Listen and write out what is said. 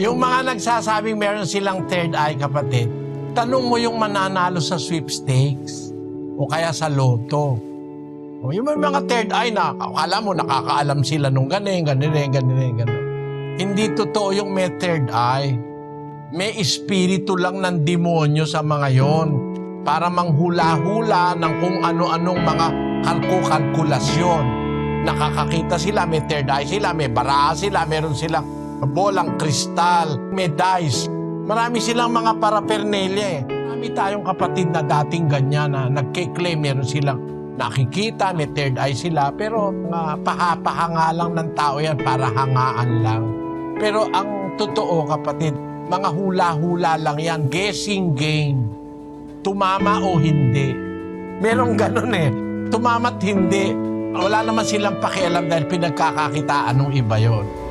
Yung mga nagsasabing meron silang third eye, kapatid, tanong mo yung mananalo sa sweepstakes o kaya sa loto. O yung may mga third eye na, akala mo nakakaalam sila nung ganin. Hindi totoo yung may third eye. May espiritu lang ng demonyo sa mga yon para manghula-hula ng kung ano-anong mga kalkulasyon. Nakakakita sila, may third eye sila, may baraha sila, meron silang bolang kristal, may dice. Marami silang mga paraphernalia eh. Marami tayong kapatid na dating ganyan na nagke-claim, meron silang nakikita, may third eye sila, pero pahanga lang ng tao yan para hangaan lang. Pero ang totoo, kapatid, mga hula-hula lang yan, guessing game. Tumama o hindi. Merong ganun eh. Tumama't hindi. Wala naman silang pakialam dahil pinagkakakitaan ng iba yon.